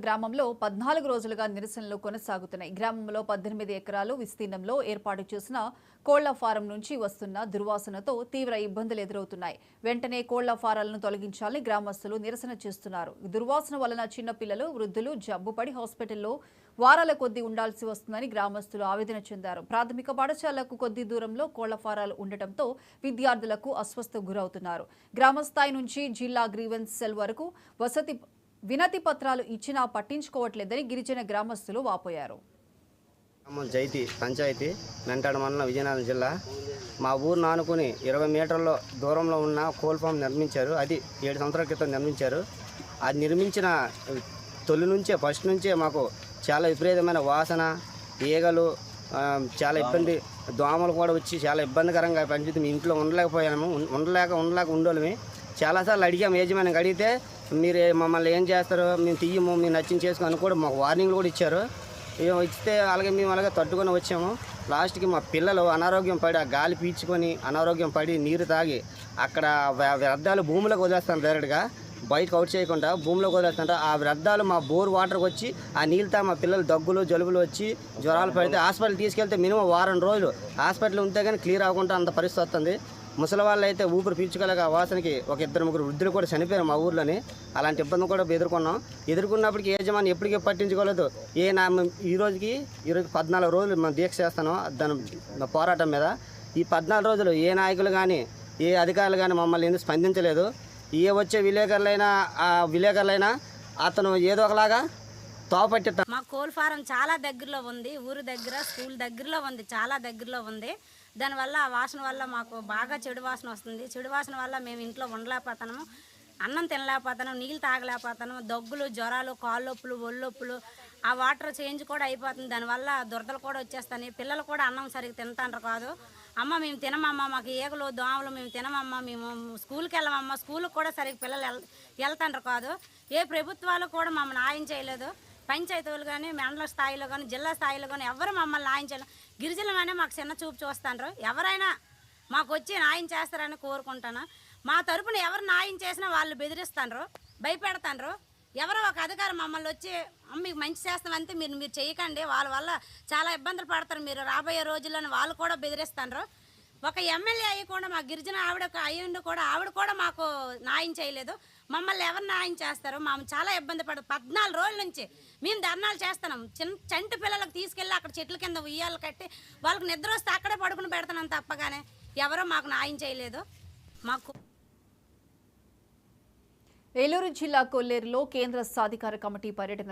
గ్రామంలో 14 రోజులుగా నిరసనలు కొనసాగుతున్నాయి. గ్రామంలో 18 ఎకరాలు విస్తీర్ణంలో ఏర్పాటు చేసిన కోళ్ల ఫారం నుంచి వస్తున్న దుర్వాసనతో తీవ్ర ఇబ్బందులు ఎదురవుతున్నాయి. వెంటనే కోళ్ల ఫారాలను తొలగించాలని గ్రామస్తులు నిరసన చేస్తున్నారు. దుర్వాసన వలన చిన్న పిల్లలు, వృద్ధులు జబ్బుపడి హాస్పిటల్లో వారాల కొద్దీ ఉండాల్సి వస్తుందని గ్రామస్తులు ఆవేదన చెందారు. ప్రాథమిక పాఠశాలకు కొద్ది దూరంలో కోళ్ల ఫారాలు ఉండటంతో విద్యార్థులకు అస్వస్థకు గురవుతున్నారు. గ్రామస్థాయి నుంచి జిల్లా గ్రీవెన్స్ సెల్ వరకు వినతి పత్రాలు ఇచ్చినా పట్టించుకోవట్లేదని గిరిజన గ్రామస్తులు వాపోయారు. జైతి పంచాయతీ మెంటాడ మండలం విజయనగరం జిల్లా. మా ఊరు నానుకుని 20 మీటర్ల దూరంలో ఉన్న కోల్ ఫామ్ నిర్మించారు. అది 7 సంవత్సరాల క్రితం నిర్మించారు. అది నిర్మించిన ఫస్ట్ నుంచే మాకు చాలా విపరీతమైన వాసన, ఈగలు, చాలా ఇబ్బంది, దోమలు కూడా వచ్చి చాలా ఇబ్బందికరంగా పనిచేసి మీ ఇంట్లో ఉండలేక ఉండోళ్ళమే. చాలాసార్లు అడిగాము, యజమానికి అడిగితే మీరు మమ్మల్ని ఏం చేస్తారు, మేము తీయము, మీరు నచ్చింది చేసుకుని కూడా మాకు వార్నింగ్లు కూడా ఇచ్చారు. ఇస్తే మేము అలాగే తట్టుకొని వచ్చాము. లాస్ట్కి మా పిల్లలు అనారోగ్యం పడి, ఆ గాలి పీల్చుకొని అనారోగ్యం పడి నీరు తాగి అక్కడ వ్యర్థాలు భూమిలోకి వదిలేస్తాను. డైరెక్ట్గా బయటకు అవుట్ చేయకుండా భూమిలోకి వదిలేస్తుంటే ఆ వ్యర్థాలు మా బోర్ వాటర్కి వచ్చి ఆ నీళ్ళు తాగి మా పిల్లలు దగ్గులు జలుబులు వచ్చి జ్వరాలు పడితే హాస్పిటల్ తీసుకెళ్తే మినిమం వారం రోజులు హాస్పిటల్ ఉంటే కానీ క్లియర్ అవ్వకుండా అంత పరిస్థితి వస్తుంది. ముసలి వాళ్ళు అయితే ఊపిరి పీల్చుకోలేక ఆ వాసనకి ఒక 2-3 వృద్ధులు కూడా చనిపోయారు మా ఊర్లోని. అలాంటి ఇబ్బంది కూడా ఎదుర్కొన్నప్పటికీ యజమాని ఎప్పటికీ పట్టించుకోలేదు. ఈరోజు 14 రోజులు మనం దీక్ష చేస్తాను దాని పోరాటం మీద. ఈ 14 రోజులు ఏ నాయకులు కానీ ఏ అధికారులు కానీ మమ్మల్ని ఎందుకు స్పందించలేదు. వచ్చే విలేకరులైనా అతను ఏదో ఒకలాగా తోపట్టి. మా కోల్ ఫారం చాలా దగ్గరలో ఉంది, ఊరు దగ్గర, స్కూల్ దగ్గరలో ఉంది, చాలా దగ్గరలో ఉంది. దానివల్ల ఆ వాసన వల్ల మాకు బాగా చెడు వాసన వస్తుంది. చెడు వాసన వల్ల మేము ఇంట్లో ఉండలేకపోతున్నాము, అన్నం తినలేకపోతున్నాం, నీళ్ళు తాగలేకపోతున్నాం, దగ్గులు, జ్వరాలు, కాళ్ళొప్పులు, ఒళ్ళొప్పులు, ఆ వాటర్ చేంజ్ కూడా అయిపోతుంది. దానివల్ల దురదలు కూడా వచ్చేస్తాయి. పిల్లలు కూడా అన్నం సరిగ్గా తింటారు కాదు. అమ్మ మేము తినమమ్మ, మాకు ఈగలు దోమలు, మేము తినమమ్మ, మేము స్కూల్కి వెళ్ళమమ్మ, స్కూల్కి కూడా సరిగ్గా పిల్లలు వెళ్తాండ్రు కాదు. ఏ ప్రభుత్వాలు కూడా మమ్మల్ని న్యాయం చేయలేదు. పంచాయతీలు కానీ, మండల స్థాయిలో కానీ, జిల్లా స్థాయిలో కానీ ఎవరు మమ్మల్ని న్యాయం చేయలేదు. గిరిజనులనే మాకు చిన్న చూపు చూస్తాండ్రు. ఎవరైనా మాకు వచ్చి న్యాయం చేస్తారని కోరుకుంటాను. మా తరపున ఎవరు న్యాయం చేసినా వాళ్ళు బెదిరిస్తాండ్రు, భయపెడతాండ్రు. ఎవరో ఒక అధికారి మమ్మల్ని వచ్చి మీకు మంచి చేస్తామంటే మీరు చేయకండి, వాళ్ళ వల్ల చాలా ఇబ్బందులు పడతారు, మీరు రాబోయే రోజుల్లోనే వాళ్ళు కూడా బెదిరిస్తాండ్రు. ఒక ఎమ్మెల్యే అయ్యి కూడా మా గిరిజన ఆవిడ కూడా మాకు న్యాయం చేయలేదు. మమ్మల్ని ఎవరు న్యాయం చేస్తారు? మేము చాలా ఇబ్బంది పడదు. 14 రోజుల నుంచి మేము ధర్నాలు చేస్తున్నాం. చంటి పిల్లలకు తీసుకెళ్ళి అక్కడ చెట్ల కింద ఉయ్యాలు కట్టి వాళ్ళకి నిద్ర వస్తే అక్కడే పడుకుని పెడుతున్నాం తప్పగానే ఎవరో మాకు న్యాయం చేయలేదు. మాకు ఏలూరు జిల్లా కొల్లేరులో కేంద్ర సాధికార కమిటీ పర్యటన